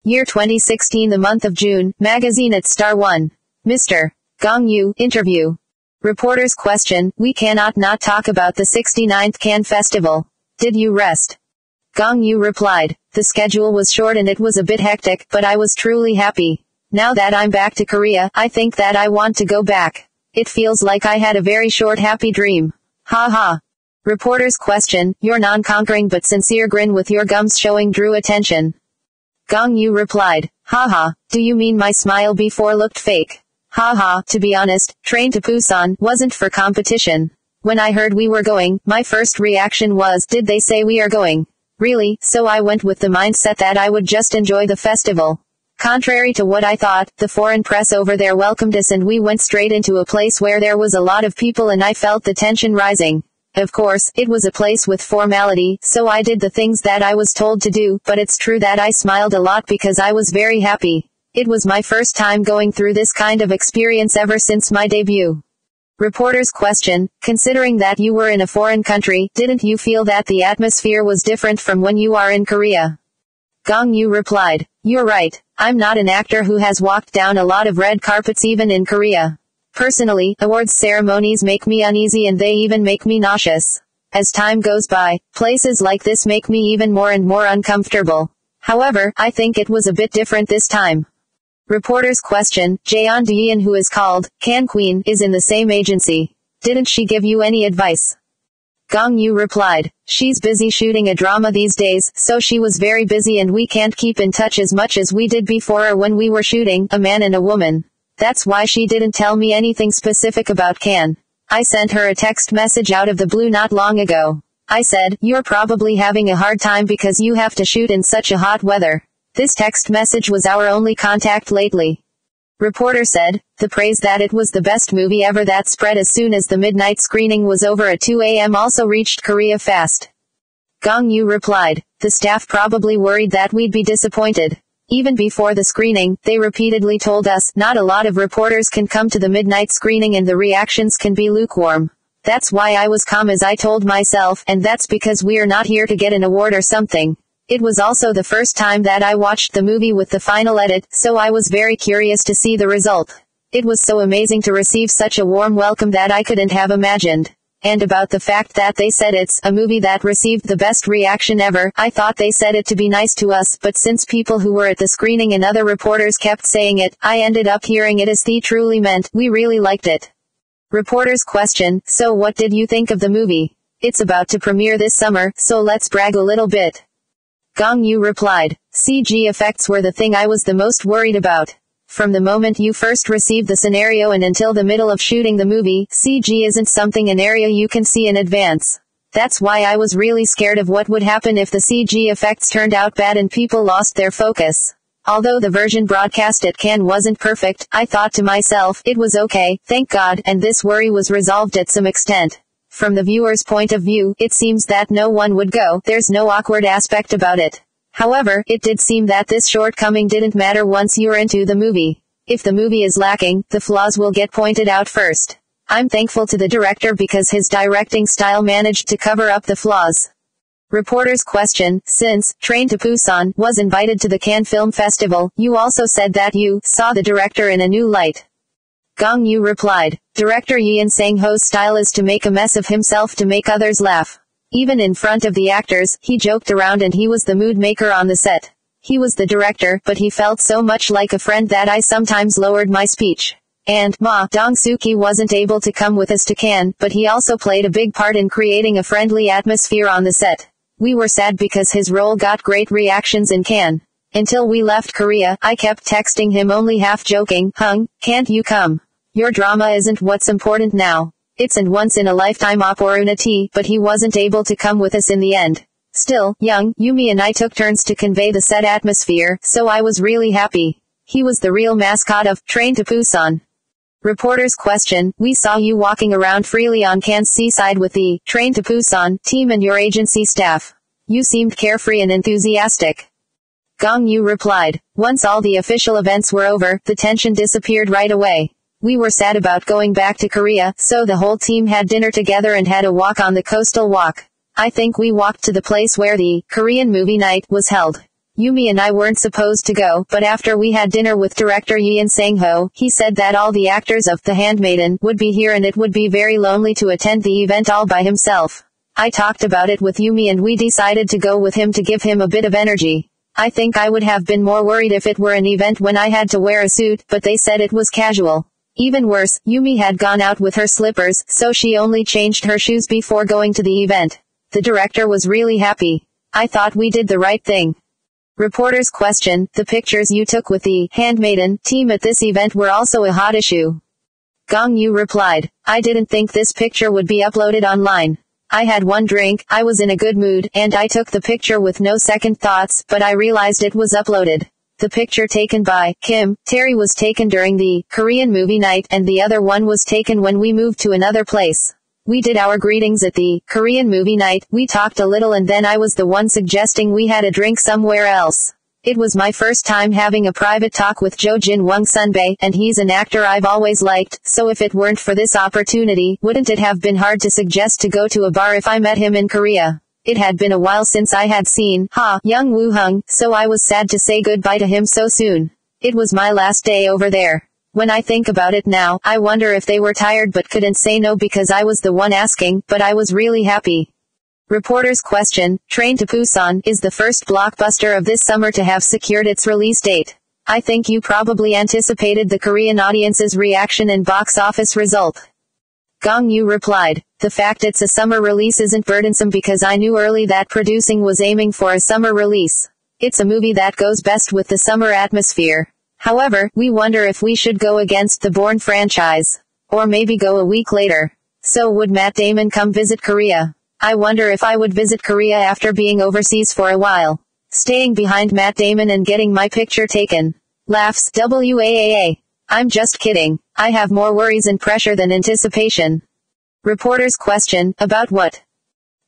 Year 2016, the month of June, magazine at Star 1. Mr. Gong Yoo, interview. Reporter's question, we cannot not talk about the 69th Cannes Festival. Did you rest? Gong Yoo replied, the schedule was short and it was a bit hectic, but I was truly happy. Now that I'm back to Korea, I think that I want to go back. It feels like I had a very short happy dream. Ha ha. Reporter's question, your non-conquering but sincere grin with your gums showing drew attention. Gong Yoo replied, haha, do you mean my smile before looked fake? Haha, to be honest, Train to Busan wasn't for competition. When I heard we were going, my first reaction was, did they say we are going? Really? So I went with the mindset that I would just enjoy the festival. Contrary to what I thought, the foreign press over there welcomed us and we went straight into a place where there was a lot of people and I felt the tension rising. Of course, it was a place with formality, so I did the things that I was told to do, but it's true that I smiled a lot because I was very happy. It was my first time going through this kind of experience ever since my debut. Reporter's question, considering that you were in a foreign country, didn't you feel that the atmosphere was different from when you are in Korea? Gong Yoo replied, you're right, I'm not an actor who has walked down a lot of red carpets even in Korea. Personally, awards ceremonies make me uneasy and they even make me nauseous. As time goes by, places like this make me even more and more uncomfortable. However, I think it was a bit different this time. Reporter's question, Jeon Deein, who is called Can Queen, is in the same agency. Didn't she give you any advice? Gong Yoo replied, she's busy shooting a drama these days, so she was very busy and we can't keep in touch as much as we did before or when we were shooting A Man and a Woman. That's why she didn't tell me anything specific about Cannes. I sent her a text message out of the blue not long ago. I said, you're probably having a hard time because you have to shoot in such a hot weather. This text message was our only contact lately. Reporter said, the praise that it was the best movie ever that spread as soon as the midnight screening was over at 2 a.m. also reached Korea fast. Gong Yoo replied, the staff probably worried that we'd be disappointed. Even before the screening, they repeatedly told us, not a lot of reporters can come to the midnight screening and the reactions can be lukewarm. That's why I was calm as I told myself, and that's because we're not here to get an award or something. It was also the first time that I watched the movie with the final edit, so I was very curious to see the result. It was so amazing to receive such a warm welcome that I couldn't have imagined. And about the fact that they said it's a movie that received the best reaction ever, I thought they said it to be nice to us, but since people who were at the screening and other reporters kept saying it, I ended up hearing it as they truly meant, we really liked it. Reporter's question, so what did you think of the movie? It's about to premiere this summer, so let's brag a little bit. Gong Yoo replied, CG effects were the thing I was the most worried about. From the moment you first receive the scenario and until the middle of shooting the movie, CG isn't something an area you can see in advance. That's why I was really scared of what would happen if the CG effects turned out bad and people lost their focus. Although the version broadcast at Cannes wasn't perfect, I thought to myself, it was okay, thank God, and this worry was resolved at some extent. From the viewer's point of view, it seems that no one would go, there's no awkward aspect about it. However, it did seem that this shortcoming didn't matter once you're into the movie. If the movie is lacking, the flaws will get pointed out first. I'm thankful to the director because his directing style managed to cover up the flaws. Reporter's question, since Train to Busan was invited to the Cannes Film Festival, you also said that you saw the director in a new light. Gong Yoo replied, director Yeon Sang-ho's style is to make a mess of himself to make others laugh. Even in front of the actors, he joked around and he was the mood maker on the set. He was the director, but he felt so much like a friend that I sometimes lowered my speech. And, Ma Dong-suki wasn't able to come with us to Cannes, but he also played a big part in creating a friendly atmosphere on the set. We were sad because his role got great reactions in Cannes. Until we left Korea, I kept texting him only half joking, Hung, can't you come? Your drama isn't what's important now. It's an once-in-a-lifetime opportunity, but he wasn't able to come with us in the end. Still, Young, Yumi and I took turns to convey the set atmosphere, so I was really happy. He was the real mascot of Train to Busan. Reporter's question, we saw you walking around freely on Cannes seaside with the Train to Busan team and your agency staff. You seemed carefree and enthusiastic. Gong Yoo replied, once all the official events were over, the tension disappeared right away. We were sad about going back to Korea, so the whole team had dinner together and had a walk on the coastal walk. I think we walked to the place where the Korean movie night was held. Yumi and I weren't supposed to go, but after we had dinner with director Yi Sang-ho, he said that all the actors of The Handmaiden would be here and it would be very lonely to attend the event all by himself. I talked about it with Yumi and we decided to go with him to give him a bit of energy. I think I would have been more worried if it were an event when I had to wear a suit, but they said it was casual. Even worse, Yumi had gone out with her slippers, so she only changed her shoes before going to the event. The director was really happy. I thought we did the right thing. Reporter's question, the pictures you took with the Handmaiden team at this event were also a hot issue. Gong Yoo replied, I didn't think this picture would be uploaded online. I had one drink, I was in a good mood, and I took the picture with no second thoughts, but I realized it was uploaded. The picture taken by Kim Terry was taken during the Korean movie night, and the other one was taken when we moved to another place. We did our greetings at the Korean movie night, we talked a little and then I was the one suggesting we had a drink somewhere else. It was my first time having a private talk with Jo Jin Wong Sunbae, and he's an actor I've always liked, so if it weren't for this opportunity, wouldn't it have been hard to suggest to go to a bar if I met him in Korea? It had been a while since I had seen Young Woo Hung, so I was sad to say goodbye to him so soon. It was my last day over there. When I think about it now, I wonder if they were tired but couldn't say no because I was the one asking, but I was really happy. Reporter's question, Train to Busan is the first blockbuster of this summer to have secured its release date. I think you probably anticipated the Korean audience's reaction and box office result. Gong Yoo replied, the fact it's a summer release isn't burdensome because I knew early that producing was aiming for a summer release. It's a movie that goes best with the summer atmosphere. However, we wonder if we should go against the Bourne franchise. Or maybe go a week later. So would Matt Damon come visit Korea? I wonder if I would visit Korea after being overseas for a while. Staying behind Matt Damon and getting my picture taken. Laughs, WAAA. I'm just kidding. I have more worries and pressure than anticipation. Reporter's question, about what?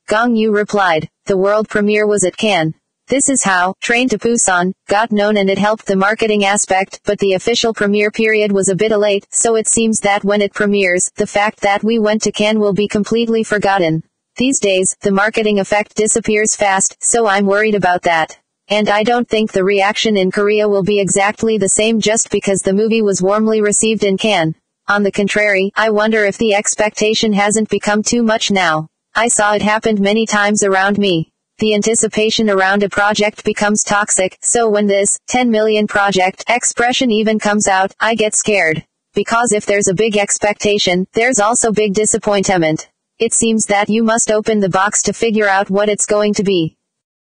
Gong Yoo replied, the world premiere was at Cannes. This is how Train to Busan got known and it helped the marketing aspect, but the official premiere period was a bit late, so it seems that when it premieres, the fact that we went to Cannes will be completely forgotten. These days, the marketing effect disappears fast, so I'm worried about that. And I don't think the reaction in Korea will be exactly the same just because the movie was warmly received in Cannes. On the contrary, I wonder if the expectation hasn't become too much now. I saw it happened many times around me. The anticipation around a project becomes toxic, so when this 10 million project expression even comes out, I get scared. Because if there's a big expectation, there's also big disappointment. It seems that you must open the box to figure out what it's going to be.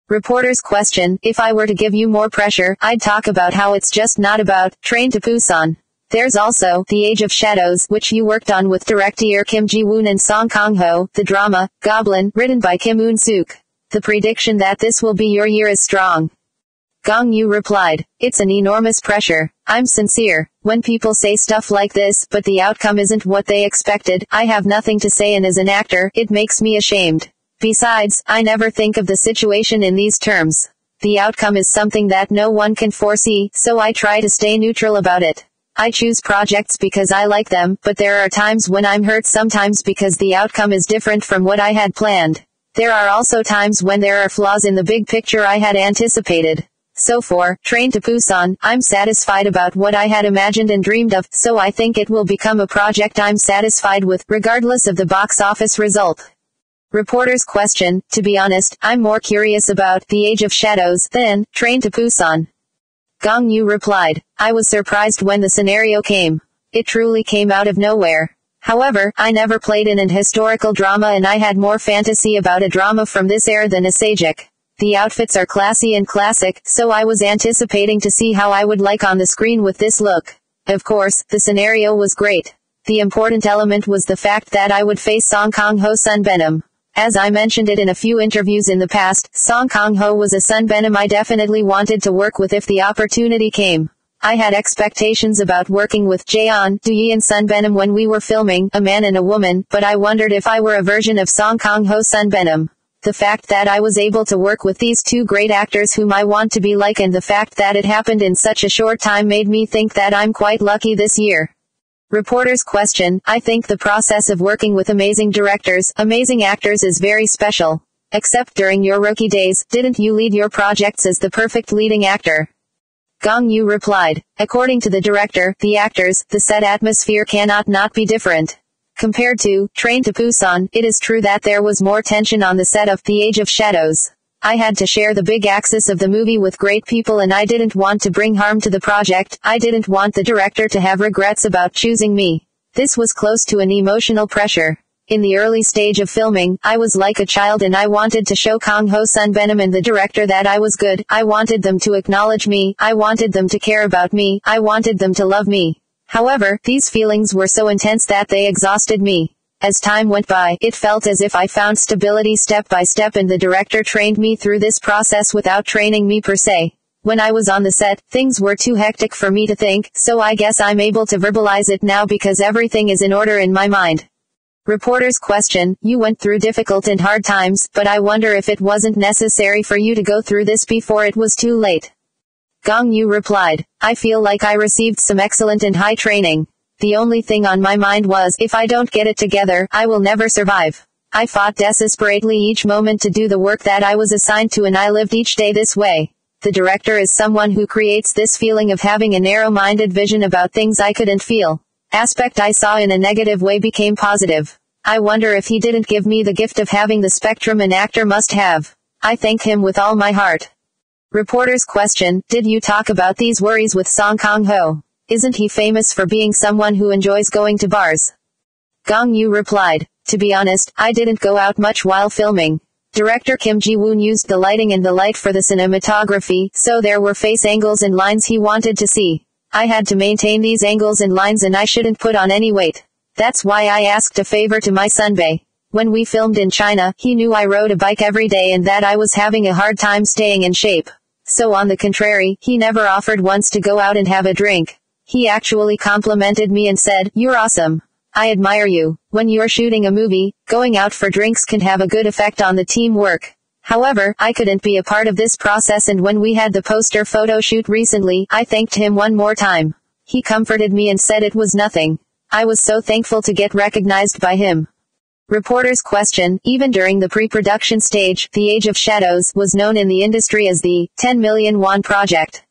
Reporter's question, if I were to give you more pressure, I'd talk about how it's just not about Train to Busan. There's also The Age of Shadows, which you worked on with director Kim Ji-woon and Song Kang-ho, the drama, Goblin, written by Kim Eun-suk. The prediction that this will be your year is strong. Gong Yoo replied, it's an enormous pressure. I'm sincere. When people say stuff like this, but the outcome isn't what they expected, I have nothing to say, and as an actor, it makes me ashamed. Besides, I never think of the situation in these terms. The outcome is something that no one can foresee, so I try to stay neutral about it. I choose projects because I like them, but there are times when I'm hurt, sometimes because the outcome is different from what I had planned. There are also times when there are flaws in the big picture I had anticipated. So for Train to Busan, I'm satisfied about what I had imagined and dreamed of, so I think it will become a project I'm satisfied with, regardless of the box office result. Reporter's question, to be honest, I'm more curious about The Age of Shadows than Train to Busan. Gong Yoo replied, I was surprised when the scenario came. It truly came out of nowhere. However, I never played in an historical drama and I had more fantasy about a drama from this era than a Sajik. The outfits are classy and classic, so I was anticipating to see how I would like on the screen with this look. Of course, the scenario was great. The important element was the fact that I would face Song Kang-ho Sunbenim. As I mentioned it in a few interviews in the past, Song Kang-ho was a Sunbenim I definitely wanted to work with if the opportunity came. I had expectations about working with Jaeon, Do-yi and Sunbenim when we were filming A Man and a Woman, but I wondered if I were a version of Song Kang-ho Sunbenim. The fact that I was able to work with these two great actors whom I want to be like, and the fact that it happened in such a short time, made me think that I'm quite lucky this year. Reporter's question, I think the process of working with amazing directors, amazing actors is very special. Except during your rookie days, didn't you lead your projects as the perfect leading actor? Gong Yoo replied, according to the director, the actors, the set atmosphere cannot not be different. Compared to Train to Busan, it is true that there was more tension on the set of The Age of Shadows. I had to share the big axis of the movie with great people and I didn't want to bring harm to the project. I didn't want the director to have regrets about choosing me. This was close to an emotional pressure. In the early stage of filming, I was like a child and I wanted to show Kang Ho-sun Benham and the director that I was good. I wanted them to acknowledge me. I wanted them to care about me. I wanted them to love me. However, these feelings were so intense that they exhausted me. As time went by, it felt as if I found stability step by step and the director trained me through this process without training me per se. When I was on the set, things were too hectic for me to think, so I guess I'm able to verbalize it now because everything is in order in my mind. Reporter's question, you went through difficult and hard times, but I wonder if it wasn't necessary for you to go through this before it was too late. Gong Yoo replied, I feel like I received some excellent and high training. The only thing on my mind was, if I don't get it together, I will never survive. I fought desperately each moment to do the work that I was assigned to and I lived each day this way. The director is someone who creates this feeling of having a narrow-minded vision about things I couldn't feel. Aspect I saw in a negative way became positive. I wonder if he didn't give me the gift of having the spectrum an actor must have. I thank him with all my heart. Reporter's question, did you talk about these worries with Song Kang-ho? Isn't he famous for being someone who enjoys going to bars? Gong Yoo replied, to be honest, I didn't go out much while filming. Director Kim Ji-woon used the lighting and the light for the cinematography, so there were face angles and lines he wanted to see. I had to maintain these angles and lines and I shouldn't put on any weight. That's why I asked a favor to my sunbae. When we filmed in China, he knew I rode a bike every day and that I was having a hard time staying in shape. So on the contrary, he never offered once to go out and have a drink. He actually complimented me and said, you're awesome. I admire you. When you're shooting a movie, going out for drinks can have a good effect on the teamwork. However, I couldn't be a part of this process and when we had the poster photo shoot recently, I thanked him one more time. He comforted me and said it was nothing. I was so thankful to get recognized by him. Reporter's question, even during the pre-production stage, The Age of Shadows was known in the industry as the 10 million won project.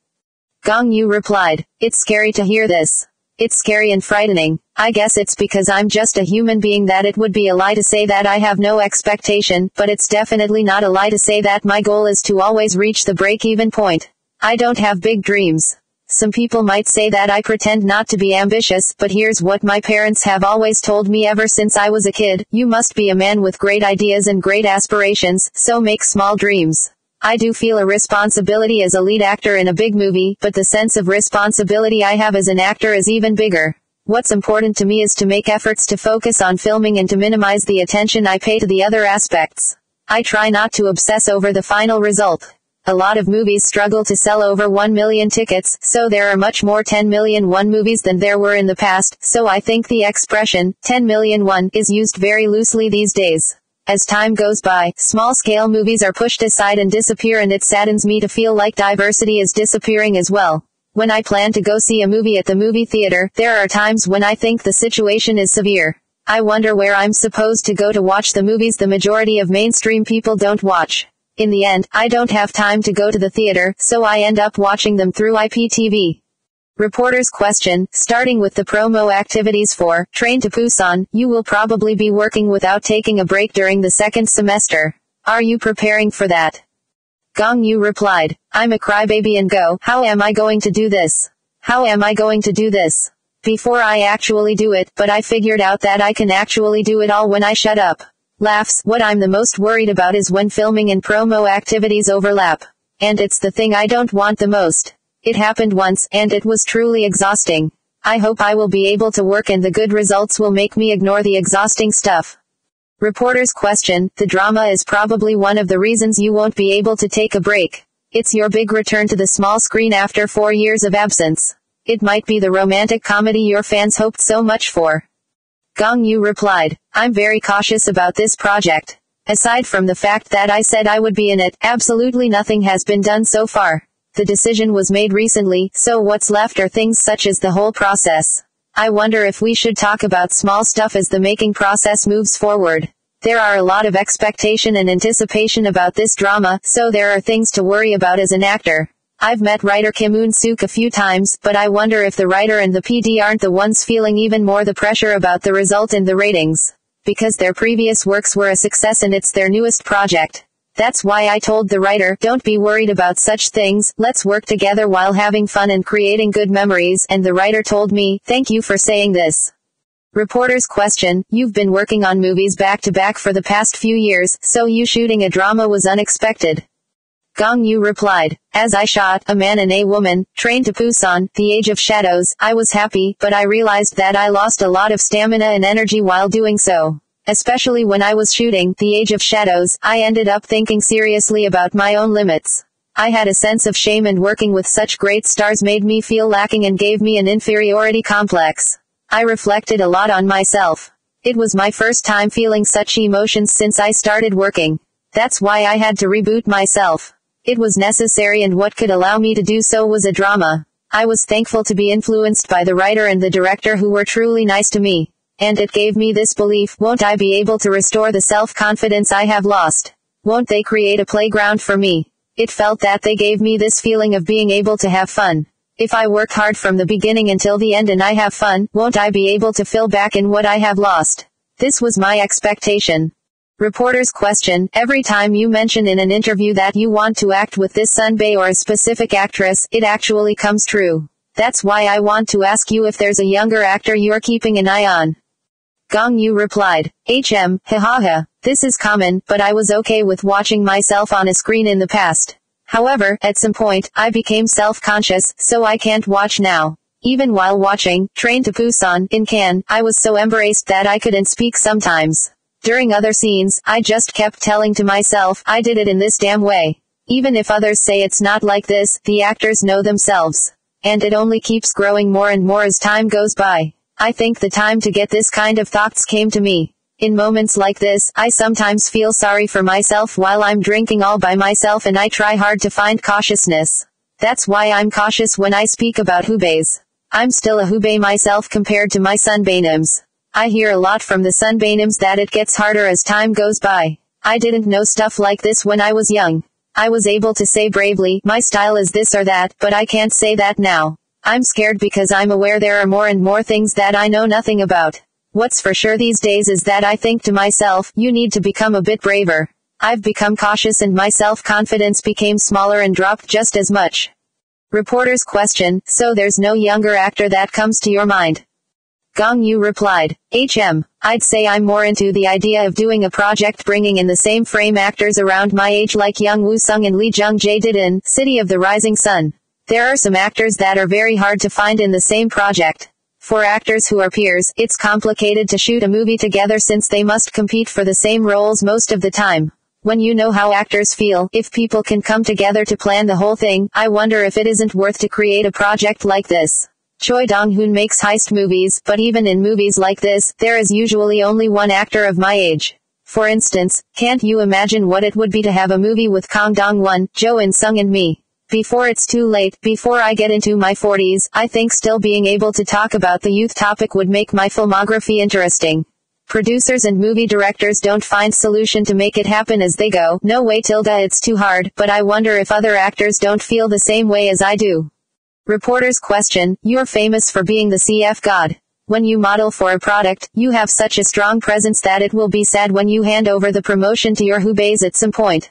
Gong Yoo replied, it's scary to hear this. It's scary and frightening. I guess it's because I'm just a human being that it would be a lie to say that I have no expectation, but it's definitely not a lie to say that my goal is to always reach the break-even point. I don't have big dreams. Some people might say that I pretend not to be ambitious, but here's what my parents have always told me ever since I was a kid, you must be a man with great ideas and great aspirations, so make small dreams. I do feel a responsibility as a lead actor in a big movie, but the sense of responsibility I have as an actor is even bigger. What's important to me is to make efforts to focus on filming and to minimize the attention I pay to the other aspects. I try not to obsess over the final result. A lot of movies struggle to sell over 1 million tickets, so there are much more 10 million won movies than there were in the past, so I think the expression, 10 million won, is used very loosely these days. As time goes by, small-scale movies are pushed aside and disappear and it saddens me to feel like diversity is disappearing as well. When I plan to go see a movie at the movie theater, there are times when I think the situation is severe. I wonder where I'm supposed to go to watch the movies the majority of mainstream people don't watch. In the end, I don't have time to go to the theater, so I end up watching them through IPTV. Reporter's question, starting with the promo activities for Train to Busan, you will probably be working without taking a break during the second semester. Are you preparing for that? Gong Yoo replied, I'm a crybaby and go, how am I going to do this? How am I going to do this? Before I actually do it, but I figured out that I can actually do it all when I shut up. Laughs, what I'm the most worried about is when filming and promo activities overlap. And it's the thing I don't want the most. It happened once, and it was truly exhausting. I hope I will be able to work and the good results will make me ignore the exhausting stuff. Reporter's question, the drama is probably one of the reasons you won't be able to take a break. It's your big return to the small screen after 4 years of absence. It might be the romantic comedy your fans hoped so much for. Gong Yoo replied, I'm very cautious about this project. Aside from the fact that I said I would be in it, absolutely nothing has been done so far. The decision was made recently, so what's left are things such as the whole process. I wonder if we should talk about small stuff as the making process moves forward. There are a lot of expectation and anticipation about this drama, so there are things to worry about as an actor. I've met writer Kim Eun-suk a few times, but I wonder if the writer and the PD aren't the ones feeling even more the pressure about the result and the ratings. Because their previous works were a success and it's their newest project. That's why I told the writer, don't be worried about such things, let's work together while having fun and creating good memories, and the writer told me, thank you for saying this. Reporter's question, you've been working on movies back to back for the past few years, so you shooting a drama was unexpected. Gong Yoo replied, as I shot A Man and a Woman, Train to Busan, The Age of Shadows, I was happy, but I realized that I lost a lot of stamina and energy while doing so. Especially when I was shooting The Age of Shadows, I ended up thinking seriously about my own limits. I had a sense of shame, and working with such great stars made me feel lacking and gave me an inferiority complex. I reflected a lot on myself. It was my first time feeling such emotions since I started working. That's why I had to reboot myself. It was necessary, and what could allow me to do so was a drama. I was thankful to be influenced by the writer and the director who were truly nice to me. And it gave me this belief, won't I be able to restore the self-confidence I have lost? Won't they create a playground for me? It felt that they gave me this feeling of being able to have fun. If I work hard from the beginning until the end and I have fun, won't I be able to fill back in what I have lost? This was my expectation. Reporter's question, every time you mention in an interview that you want to act with this sunbae or a specific actress, it actually comes true. That's why I want to ask you if there's a younger actor you're keeping an eye on. Gong Yoo replied, ha. This is common, but I was okay with watching myself on a screen in the past. However, at some point, I became self-conscious, so I can't watch now. Even while watching Train to Busan in Cannes, I was so embarrassed that I couldn't speak sometimes. During other scenes, I just kept telling to myself, I did it in this damn way. Even if others say it's not like this, the actors know themselves. And it only keeps growing more and more as time goes by. I think the time to get this kind of thoughts came to me. In moments like this, I sometimes feel sorry for myself while I'm drinking all by myself, and I try hard to find cautiousness. That's why I'm cautious when I speak about hubaes. I'm still a hubei myself compared to my sunbaenims. I hear a lot from the sunbaenims that it gets harder as time goes by. I didn't know stuff like this when I was young. I was able to say bravely, my style is this or that, but I can't say that now. I'm scared because I'm aware there are more and more things that I know nothing about. What's for sure these days is that I think to myself, you need to become a bit braver. I've become cautious and my self-confidence became smaller and dropped just as much. Reporter's question, so there's no younger actor that comes to your mind? Gong Yoo replied, I'd say I'm more into the idea of doing a project bringing in the same frame actors around my age like Young Woo-sung and Lee Jung-jae did in City of the Rising Sun. There are some actors that are very hard to find in the same project. For actors who are peers, it's complicated to shoot a movie together since they must compete for the same roles most of the time. When you know how actors feel, if people can come together to plan the whole thing, I wonder if it isn't worth to create a project like this. Choi Dong-hoon makes heist movies, but even in movies like this, there is usually only one actor of my age. For instance, can't you imagine what it would be to have a movie with Kang Dong-won, Jo In-sung and me? Before it's too late, before I get into my 40s, I think still being able to talk about the youth topic would make my filmography interesting. Producers and movie directors don't find solution to make it happen as they go, no way it's too hard, but I wonder if other actors don't feel the same way as I do. Reporter's question, you're famous for being the CF god. When you model for a product, you have such a strong presence that it will be sad when you hand over the promotion to your hubaes at some point.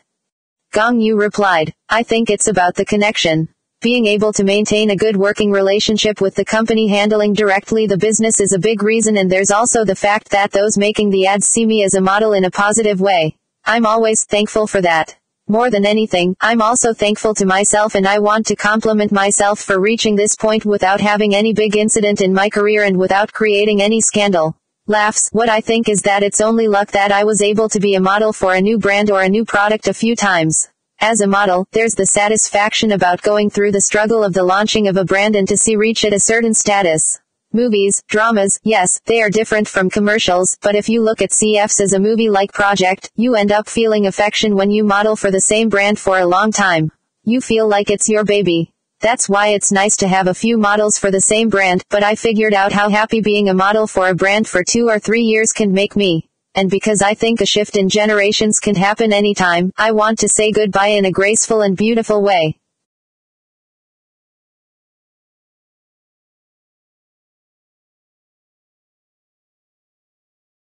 Gong Yoo replied, I think it's about the connection. Being able to maintain a good working relationship with the company handling directly the business is a big reason, and there's also the fact that those making the ads see me as a model in a positive way. I'm always thankful for that. More than anything, I'm also thankful to myself, and I want to compliment myself for reaching this point without having any big incident in my career and without creating any scandal. Laughs, what I think is that it's only luck that I was able to be a model for a new brand or a new product a few times. As a model, there's the satisfaction about going through the struggle of the launching of a brand and to see reach at a certain status. Movies, dramas, yes, they are different from commercials, but if you look at CFs as a movie-like project, you end up feeling affection when you model for the same brand for a long time. You feel like it's your baby. That's why it's nice to have a few models for the same brand, but I figured out how happy being a model for a brand for 2 or 3 years can make me. And because I think a shift in generations can happen anytime, I want to say goodbye in a graceful and beautiful way.